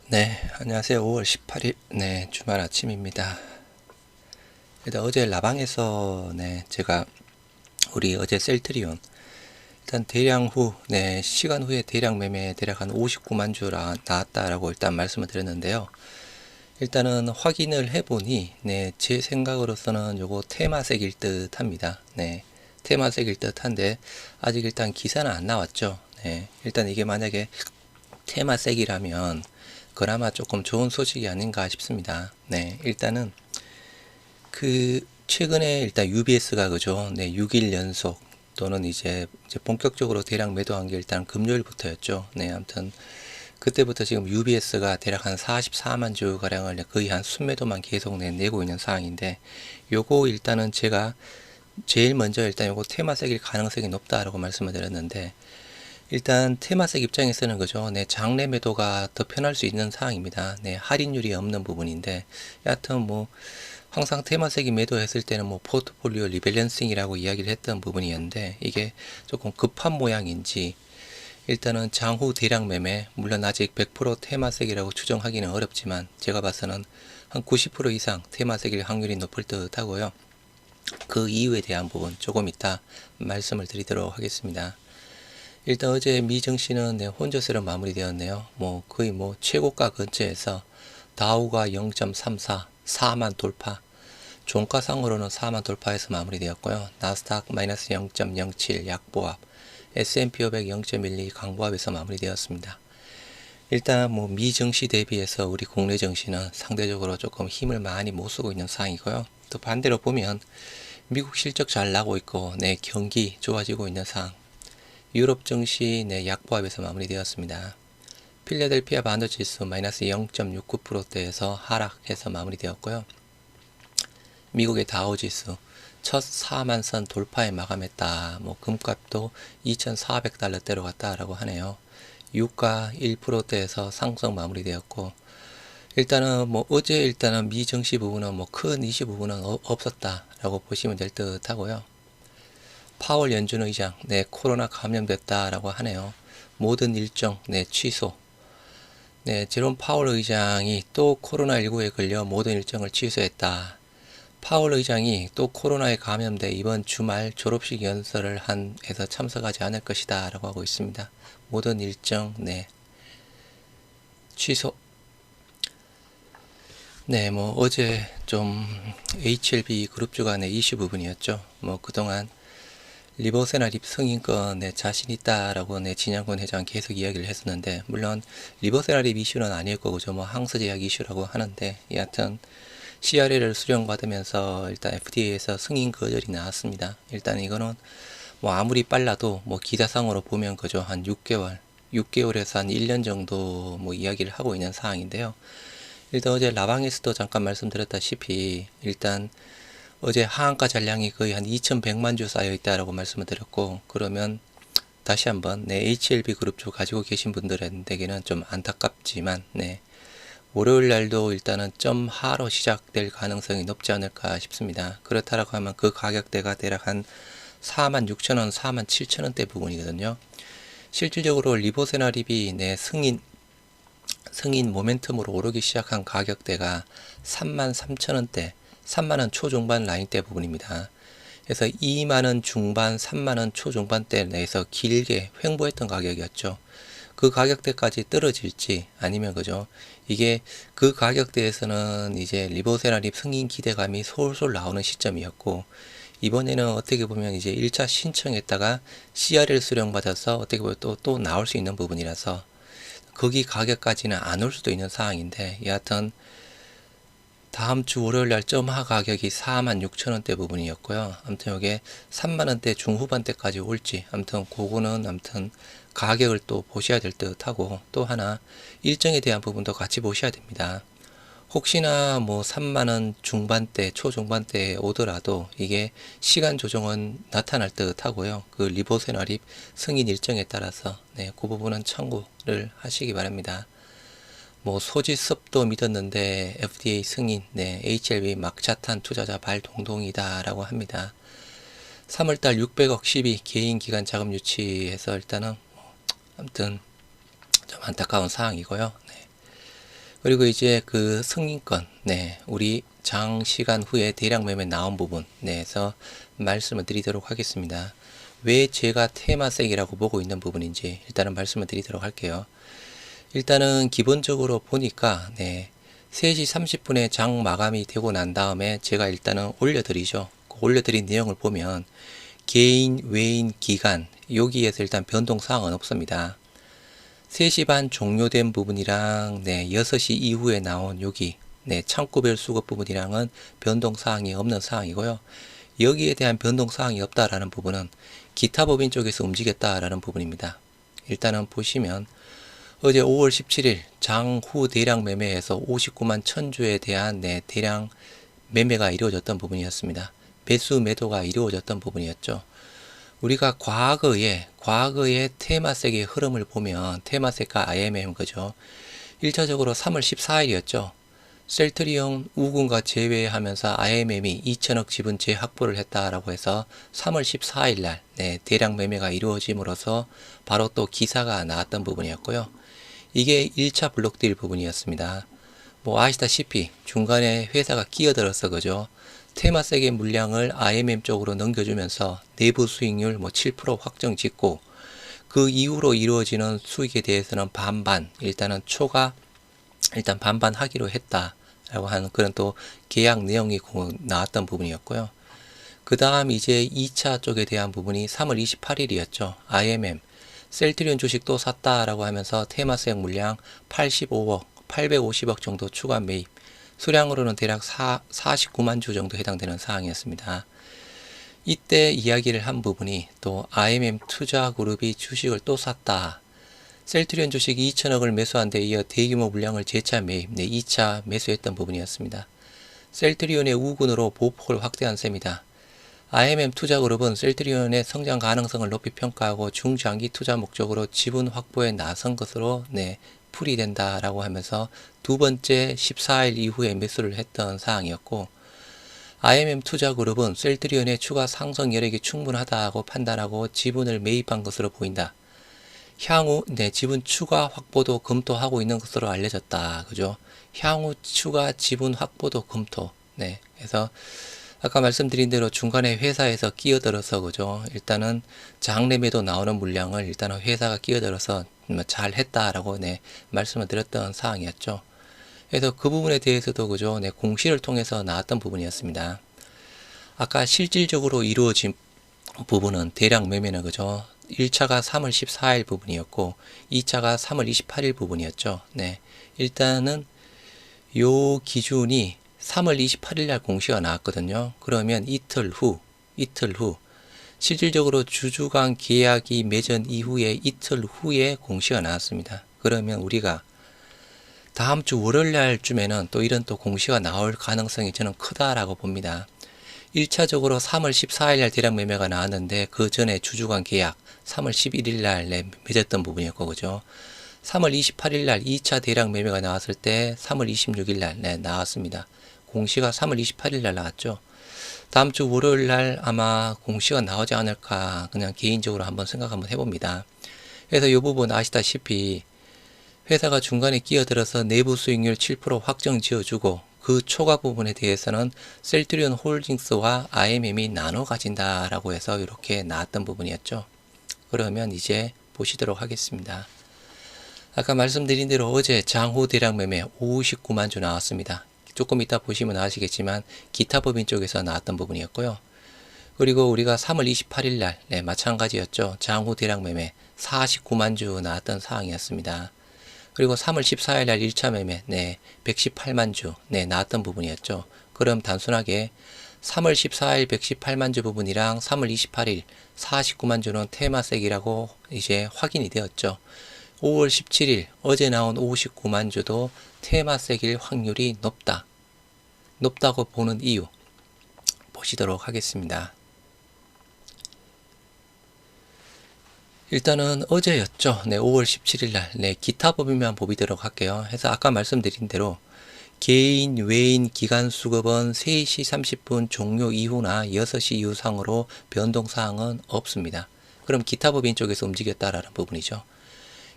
네, 안녕하세요. 5월 18일, 주말 아침입니다. 일단 어제 라방에서, 제가 우리 어제 셀트리온, 일단 대량 후, 시간 후에 대량 매매 대략 한 59만 주 나왔다라고 일단 말씀을 드렸는데요. 일단은 확인을 해보니, 제 생각으로서는 요거 테마색일 듯 합니다. 테마색일 듯 한데, 아직 일단 기사는 안 나왔죠. 일단 이게 만약에 테마색이라면, 그나마 조금 좋은 소식이 아닌가 싶습니다. 일단은 최근에 일단 UBS가 그죠? 6일 연속 또는 이제 본격적으로 대량 매도한 게 일단 금요일부터였죠. 아무튼 그때부터 지금 UBS가 대략 한 44만 주 가량을 거의 한 순매도만 계속 내고 있는 상황인데, 요거 일단은 제가 제일 먼저 일단 요거 테마색일 가능성이 높다라고 말씀을 드렸는데, 일단 테마색 입장에서는 그죠. 장내 매도가 더 편할 수 있는 상황입니다. 할인율이 없는 부분인데, 여하튼 뭐 항상 테마색이 매도했을 때는 뭐 포트폴리오 리밸런싱이라고 이야기를 했던 부분이었는데, 이게 조금 급한 모양인지 일단은 장후 대량 매매, 물론 아직 100% 테마색이라고 추정하기는 어렵지만 제가 봐서는 한 90% 이상 테마색일 확률이 높을 듯 하고요. 그 이유에 대한 부분 조금 이따 말씀을 드리도록 하겠습니다. 일단 어제 미증시는 혼조세로 마무리되었네요. 뭐 거의 뭐 최고가 근처에서 다우가 0.34, 4만 돌파, 종가상으로는 4만 돌파해서 마무리되었고요. 나스닥 마이너스 0.07 약보합, S&P 500 0.12 강보합에서 마무리되었습니다. 일단 뭐 미증시 대비해서 우리 국내 증시는 상대적으로 조금 힘을 많이 못 쓰고 있는 상황이고요. 또 반대로 보면 미국 실적 잘 나고 있고 경기 좋아지고 있는 상황. 유럽 증시 약보합에서 마무리되었습니다. 필라델피아 반도지수 마이너스 0.69%대에서 하락해서 마무리되었고요. 미국의 다우지수 첫 4만 선 돌파에 마감했다. 뭐 금값도 2,400달러대로 갔다라고 하네요. 유가 1%대에서 상승 마무리되었고, 일단은 뭐 어제 일단은 미 증시 부분은 뭐 큰 이슈 부분은 없었다라고 보시면 될 듯 하고요. 파월 연준 의장, 코로나 감염됐다라고 하네요. 모든 일정, 취소. 제롬 파월 의장이 또 코로나19에 걸려 모든 일정을 취소했다. 파월 의장이 또 코로나에 감염돼 이번 주말 졸업식 연설을 해서 참석하지 않을 것이다 라고 하고 있습니다. 모든 일정, 취소. 뭐 어제 좀 HLB 그룹주 간의 이슈 부분이었죠. 뭐 그동안 리버세나 립 승인권에 자신 있다라고 진양권 회장 계속 이야기를 했었는데, 물론 리버세나 립 이슈는 아니었고 그죠. 뭐 항서제약 이슈라고 하는데, 여하튼 CRL을 수령받으면서 일단 FDA에서 승인 거절이 나왔습니다. 일단 이거는 뭐 아무리 빨라도 뭐 기사상으로 보면 그죠. 한 6개월에서 한 1년 정도 뭐 이야기를 하고 있는 상황인데요. 일단 어제 라방에서도 잠깐 말씀드렸다시피 일단 어제 하한가 잔량이 거의 한 2100만 주 쌓여 있다라고 말씀을 드렸고, 그러면 다시 한번 HLB 그룹주 가지고 계신 분들에게는 좀 안타깝지만 월요일 날도 일단은 점 하로 시작될 가능성이 높지 않을까 싶습니다. 그렇다라고 하면 그 가격대가 대략 한 46,000원, 47,000원대 부분이거든요. 실질적으로 리보세나 립이 승인 모멘텀으로 오르기 시작한 가격대가 33,000원대, 3만원 초중반 라인대 부분입니다. 그래서 2만원 중반, 3만원 초중반대 내에서 길게 횡보했던 가격이었죠. 그 가격대까지 떨어질지 아니면 그죠. 이게 그 가격대에서는 이제 리보세나 립 승인 기대감이 솔솔 나오는 시점이었고, 이번에는 어떻게 보면 이제 1차 신청했다가 CRL 수령받아서 어떻게 보면 또 나올 수 있는 부분이라서 거기 가격까지는 안 올 수도 있는 상황인데, 여하튼 다음 주 월요일 날 점하 가격이 46,000원대 부분이었고요. 아무튼 이게 3만원대 중후반대까지 올지, 아무튼 그거는 아무튼 가격을 또 보셔야 될 듯 하고, 또 하나 일정에 대한 부분도 같이 보셔야 됩니다. 혹시나 뭐 3만원 중반대, 초중반대에 오더라도 이게 시간 조정은 나타날 듯 하고요. 그 리보세나 립 승인 일정에 따라서 그 부분은 참고를 하시기 바랍니다. 뭐 소지섭도 믿었는데 FDA 승인, HLB 막차탄 투자자 발동동이다 라고 합니다. 3월달 600억 12 개인 기관 자금 유치해서 일단은 아무튼 좀 안타까운 상황이고요. 그리고 이제 그 승인권, 우리 장시간 후에 대량 매매 나온 부분, 에서 말씀을 드리도록 하겠습니다. 왜 제가 테마색이라고 보고 있는 부분인지 일단은 말씀을 드리도록 할게요. 일단은 기본적으로 보니까 3시 30분에 장 마감이 되고 난 다음에 제가 일단은 올려드리죠. 그 올려드린 내용을 보면 개인, 외인, 기간 여기에서 일단 변동사항은 없습니다. 3시 반 종료된 부분이랑 6시 이후에 나온 여기 창구별 수급 부분이랑은 변동사항이 없는 사항이고요. 여기에 대한 변동사항이 없다라는 부분은 기타 법인 쪽에서 움직였다라는 부분입니다. 일단은 보시면 어제 5월 17일 장후 대량 매매에서 59만 1000주에 대한 대량 매매가 이루어졌던 부분이었습니다. 매수 매도가 이루어졌던 부분이었죠. 우리가 과거의 테마색의 흐름을 보면 테마색과 IMM 그죠. 1차적으로 3월 14일이었죠. 셀트리온 우군과 제외하면서 IMM이 2천억 지분 재확보를 했다라고 해서 3월 14일 날 대량 매매가 이루어짐으로써 바로 또 기사가 나왔던 부분이었고요. 이게 1차 블록딜 부분이었습니다. 뭐 아시다시피 중간에 회사가 끼어들어서 그죠. 테마색의 물량을 IMM 쪽으로 넘겨주면서 내부 수익률 7% 확정 짓고 그 이후로 이루어지는 수익에 대해서는 반반 일단은 초과 일단 반반 하기로 했다라고 하는 그런 또 계약 내용이 나왔던 부분이었고요. 그 다음 이제 2차 쪽에 대한 부분이 3월 28일이었죠. IMM 셀트리온 주식 또 샀다라고 하면서 테마색 물량 85억, 850억 정도 추가 매입. 수량으로는 대략 49만 주 정도 해당되는 사항이었습니다. 이때 이야기를 한 부분이 또 IMM 투자그룹이 주식을 또 샀다. 셀트리온 주식 2천억을 매수한 데 이어 대규모 물량을 재차 매입, 2차 매수했던 부분이었습니다. 셀트리온의 우군으로 보폭을 확대한 셈이다. IMM 투자그룹은 셀트리온의 성장 가능성을 높이 평가하고 중장기 투자 목적으로 지분 확보에 나선 것으로 풀이된다라고 하면서 두 번째 14일 이후에 매수를 했던 사항이었고 IMM 투자그룹은 셀트리온의 추가 상승 여력이 충분하다고 판단하고 지분을 매입한 것으로 보인다. 향후 지분 추가 확보도 검토하고 있는 것으로 알려졌다. 그죠? 향후 추가 지분 확보도 검토. 그래서 아까 말씀드린 대로 중간에 회사에서 끼어들어서 그죠? 일단은 장래매도 나오는 물량을 일단은 회사가 끼어들어서 잘 했다라고 말씀을 드렸던 사항이었죠. 그래서 그 부분에 대해서도 그죠? 공시를 통해서 나왔던 부분이었습니다. 아까 실질적으로 이루어진 부분은 대량 매매는 그죠? 1차가 3월 14일 부분이었고 2차가 3월 28일 부분이었죠. 일단은 요 기준이 3월 28일 날 공시가 나왔거든요. 그러면 이틀 후 실질적으로 주주간 계약이 맺은 이후에 이틀 후에 공시가 나왔습니다. 그러면 우리가 다음 주 월요일 날쯤에는 또 이런 또 공시가 나올 가능성이 저는 크다라고 봅니다. 1차적으로 3월 14일 날 대량 매매가 나왔는데 그 전에 주주간 계약 3월 11일 날 맺었던 부분이었고 그죠. 3월 28일 날 2차 대량 매매가 나왔을 때 3월 26일 날 나왔습니다. 공시가 3월 28일 날 나왔죠. 다음 주 월요일 날 아마 공시가 나오지 않을까 그냥 개인적으로 한번 생각 한번 해봅니다. 그래서 이 부분 아시다시피 회사가 중간에 끼어들어서 내부 수익률 7% 확정 지어주고 그 초과 부분에 대해서는 셀트리온 홀딩스와 IMM이 나눠 가진다라고 해서 이렇게 나왔던 부분이었죠. 그러면 이제 보시도록 하겠습니다. 아까 말씀드린 대로 어제 장후 대량 매매 59만 주 나왔습니다. 조금 이따 보시면 아시겠지만 기타 법인 쪽에서 나왔던 부분이었고요. 그리고 우리가 3월 28일 날 마찬가지였죠. 장후 대량 매매 49만 주 나왔던 사항이었습니다. 그리고 3월 14일 날 1차 매매 118만 주 나왔던 부분이었죠. 그럼 단순하게 3월 14일 118만 주 부분이랑 3월 28일 49만 주는 테마색이라고 이제 확인이 되었죠. 5월 17일 어제 나온 59만 주도 테마색일 확률이 높다고 보는 이유 보시도록 하겠습니다. 일단은 어제였죠. 5월 17일 날 기타 법인만 보도록 할게요. 해서 아까 말씀드린 대로 개인, 외인, 기간 수급은 3시 30분 종료 이후나 6시 이후 상으로 변동사항은 없습니다. 그럼 기타 법인 쪽에서 움직였다라는 부분이죠.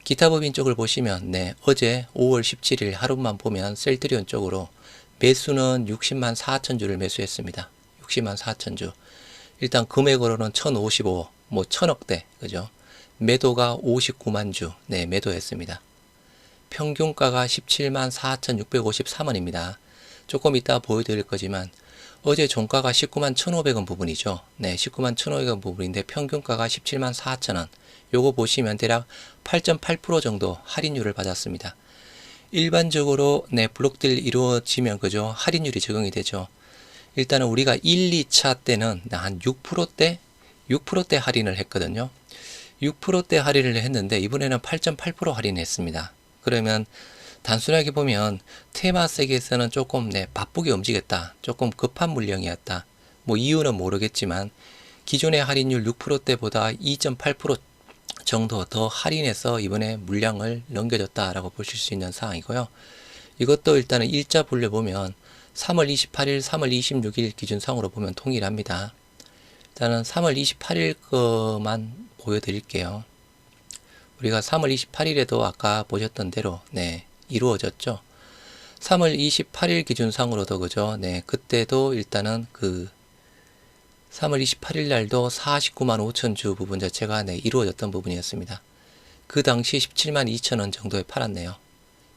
기타 법인 쪽을 보시면 어제 5월 17일 하루만 보면 셀트리온 쪽으로 매수는 60만 4천 주를 매수했습니다. 60만 4천 주. 일단 금액으로는 1055, 뭐 1000억대, 그죠? 매도가 59만 주, 매도했습니다. 평균가가 17만 4,653원입니다. 조금 이따 보여드릴 거지만 어제 종가가 19만 1,500원 부분이죠. 19만 1,500원 부분인데 평균가가 17만 4천원. 요거 보시면 대략 8.8% 정도 할인율을 받았습니다. 일반적으로 블록딜 이루어지면 그죠? 할인율이 적용이 되죠. 일단은 우리가 1, 2차 때는 한 6%대 할인을 했거든요. 6%대 할인을 했는데 이번에는 8.8% 할인했습니다. 그러면 단순하게 보면 테마섹에서는 조금 바쁘게 움직였다. 조금 급한 물량이었다. 뭐 이유는 모르겠지만 기존의 할인율 6%대보다 2.8% 정도 더 할인해서 이번에 물량을 넘겨줬다라고 보실 수 있는 상황이고요. 이것도 일단은 일자 분류보면 3월 28일, 3월 26일 기준상으로 보면 동일합니다. 일단은 3월 28일 거만 보여드릴게요. 우리가 3월 28일에도 아까 보셨던 대로 이루어졌죠. 3월 28일 기준상으로도 그죠. 그때도 일단은 3월 28일 날도 49만 5천 주 부분 자체가 이루어졌던 부분이었습니다. 그 당시 17만 2천 원 정도에 팔았네요.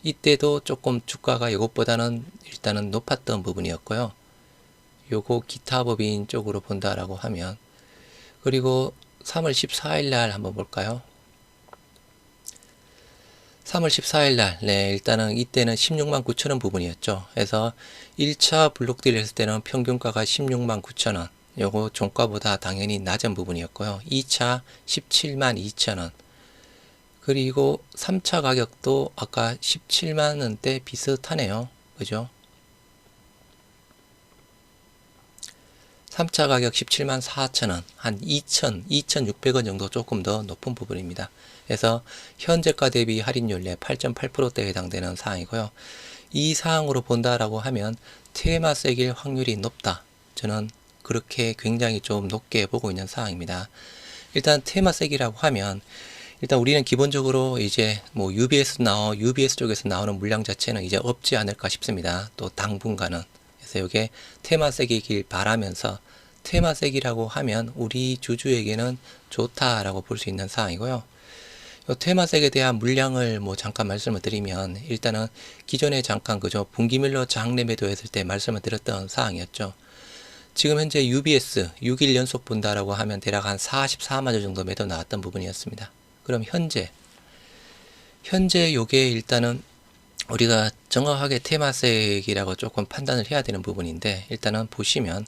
이때도 조금 주가가 이것보다는 일단은 높았던 부분이었고요. 요거 기타 법인 쪽으로 본다라고 하면, 그리고 3월 14일 날 한번 볼까요? 3월 14일 날, 일단은 이때는 16만 9천 원 부분이었죠. 그래서 1차 블록딜 했을 때는 평균가가 16만 9천 원. 요거 종가보다 당연히 낮은 부분이었고요. 2차 17만 2천 원. 그리고 3차 가격도 아까 17만 원대 비슷하네요. 그죠? 3차 가격 17만 4천원, 한 2,600원 정도 조금 더 높은 부분입니다. 그래서 현재가 대비 할인율 8.8%대에 해당되는 사항이고요. 이 사항으로 본다라고 하면 테마섹일 확률이 높다. 저는 그렇게 굉장히 좀 높게 보고 있는 사항입니다. 일단 테마섹이라고 하면 일단 우리는 기본적으로 이제 뭐 UBS 쪽에서 나오는 물량 자체는 이제 없지 않을까 싶습니다. 또 당분간은. 그래서 이게 테마섹이길 바라면서 테마섹이라고 하면 우리 주주에게는 좋다라고 볼 수 있는 사항이고요. 이 테마섹에 대한 물량을 뭐 잠깐 말씀을 드리면 일단은 기존에 잠깐 그죠 분기밀로 장내 매도했을 때 말씀을 드렸던 사항이었죠. 지금 현재 UBS 6일 연속 본다라고 하면 대략 한 44만 주 정도 매도 나왔던 부분이었습니다. 그럼 현재 요게 일단은 우리가 정확하게 테마섹이라고 조금 판단을 해야 되는 부분인데, 일단은 보시면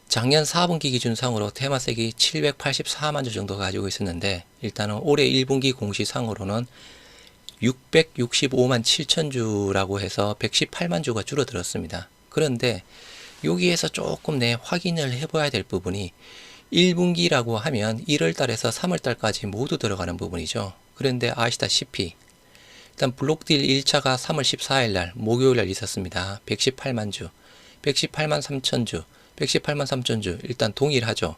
작년 4분기 기준상으로 테마섹이 784만 주 정도 가지고 있었는데, 일단은 올해 1분기 공시상으로는 665만 7천 주라고 해서 118만 주가 줄어들었습니다. 그런데 여기에서 조금 확인을 해봐야 될 부분이 1분기라고 하면 1월달에서 3월달까지 모두 들어가는 부분이죠. 그런데 아시다시피 일단 블록딜 1차가 3월 14일 날 목요일 날 있었습니다. 118만 주, 118만 3천 주, 118만 3천 주 일단 동일하죠.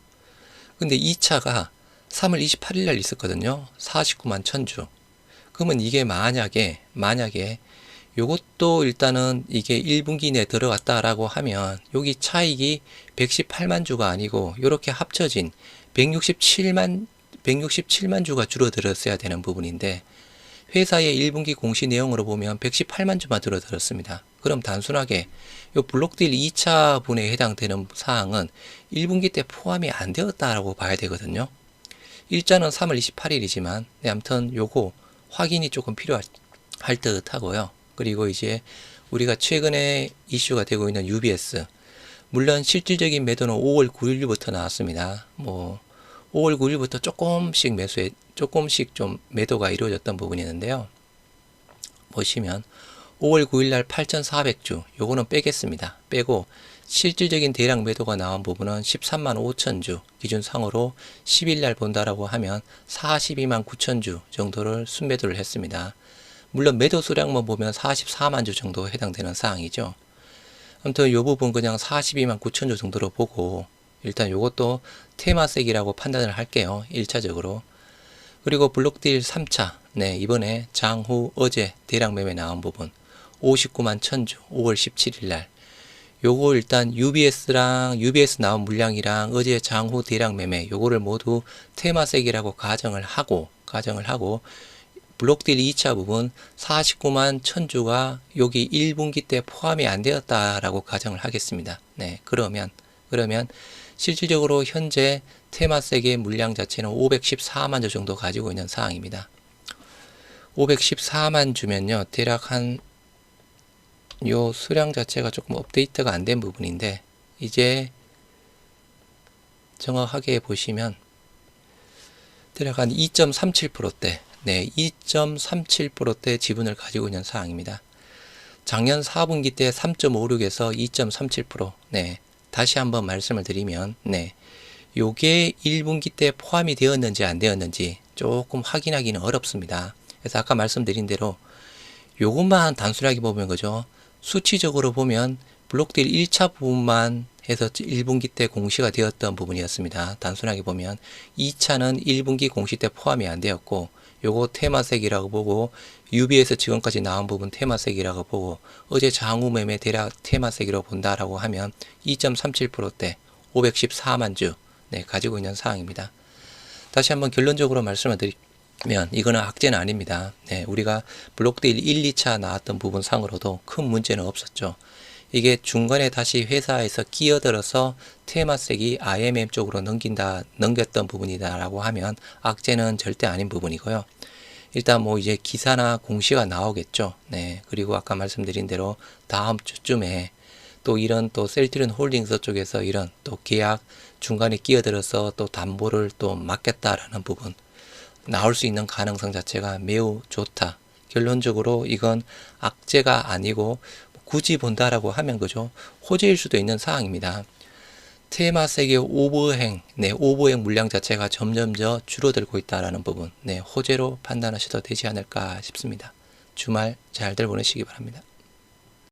근데 2차가 3월 28일 날 있었거든요. 49만 1천 주. 그러면 이게 만약에 요것도 일단은 이게 1분기 내에 들어갔다라고 하면 여기 차익이 118만 주가 아니고 이렇게 합쳐진 167만 주가 줄어들었어야 되는 부분인데, 회사의 1분기 공시 내용으로 보면 118만 주만 줄어들었습니다. 그럼 단순하게 요 블록딜 2차 분에 해당되는 사항은 1분기 때 포함이 안 되었다라고 봐야 되거든요. 일자는 3월 28일이지만 아무튼 요거 확인이 조금 필요할 듯 하고요. 그리고 이제 우리가 최근에 이슈가 되고 있는 UBS, 물론 실질적인 매도는 5월 9일부터 나왔습니다. 뭐 5월 9일부터 조금씩 좀 매도가 이루어졌던 부분이 있는데요. 보시면 5월 9일 날 8,400주 요거는 빼겠습니다. 빼고 실질적인 대량 매도가 나온 부분은 13만 5천 주 기준상으로 10일 날 본다라고 하면 42만 9천 주 정도를 순매도를 했습니다. 물론 매도 수량만 보면 44만 주 정도 해당되는 사항이죠. 아무튼 요 부분 그냥 42만 9천 주 정도로 보고 일단 요것도 테마섹이라고 판단을 할게요. 1차적으로. 그리고 블록딜 3차 네, 이번에 장후 어제 대량 매매 나온 부분 59만 1000주 5월 17일 날 요거 일단 UBS 나온 물량이랑 어제 장후 대량 매매 요거를 모두 테마색이라고 가정을 하고 블록딜 2차 부분 49만 1000주가 여기 1분기 때 포함이 안 되었다라고 가정을 하겠습니다. 네, 그러면 실질적으로 현재 테마색의 물량 자체는 514만 주 정도 가지고 있는 상황입니다. 514만 주면요, 대략 한 요 수량 자체가 조금 업데이트가 안 된 부분인데, 이제 정확하게 보시면 대략 한 2.37%대, 네, 2.37%대 지분을 가지고 있는 상황입니다. 작년 4분기 때 3.56에서 2.37%, 네, 다시 한번 말씀을 드리면, 네, 요게 1분기 때 포함이 되었는지 안 되었는지 조금 확인하기는 어렵습니다. 그래서 아까 말씀드린 대로 요것만 단순하게 보면 그죠, 수치적으로 보면 블록딜 1차 부분만 해서 1분기 때 공시가 되었던 부분이었습니다. 단순하게 보면 2차는 1분기 공시 때 포함이 안 되었고, 요거 테마색이라고 보고, UB에서 지금까지 나온 부분 테마색이라고 보고, 어제 장후 매매 대략 테마색이라고 본다라고 하면 2.37%대 514만 주, 네, 가지고 있는 상황입니다. 다시 한번 결론적으로 말씀을 드리면 이거는 악재는 아닙니다. 네, 우리가 블록딜 1, 2차 나왔던 부분 상으로도 큰 문제는 없었죠. 이게 중간에 다시 회사에서 끼어들어서 테마색이 IMM 쪽으로 넘겼던 부분이다라고 하면 악재는 절대 아닌 부분이고요. 일단 뭐 이제 기사나 공시가 나오겠죠. 네, 그리고 아까 말씀드린 대로 다음 주쯤에 또 이런 또 셀트리온 홀딩스 쪽에서 이런 또 계약 중간에 끼어들어서 또 담보를 또 맡겠다라는 부분 나올 수 있는 가능성 자체가 매우 좋다. 결론적으로 이건 악재가 아니고 굳이 본다라고 하면 그죠, 호재일 수도 있는 상황입니다. 테마색의 오버행, 네, 오버행 물량 자체가 점점 줄어들고 있다라는 부분, 네, 호재로 판단하셔도 되지 않을까 싶습니다. 주말 잘들 보내시기 바랍니다.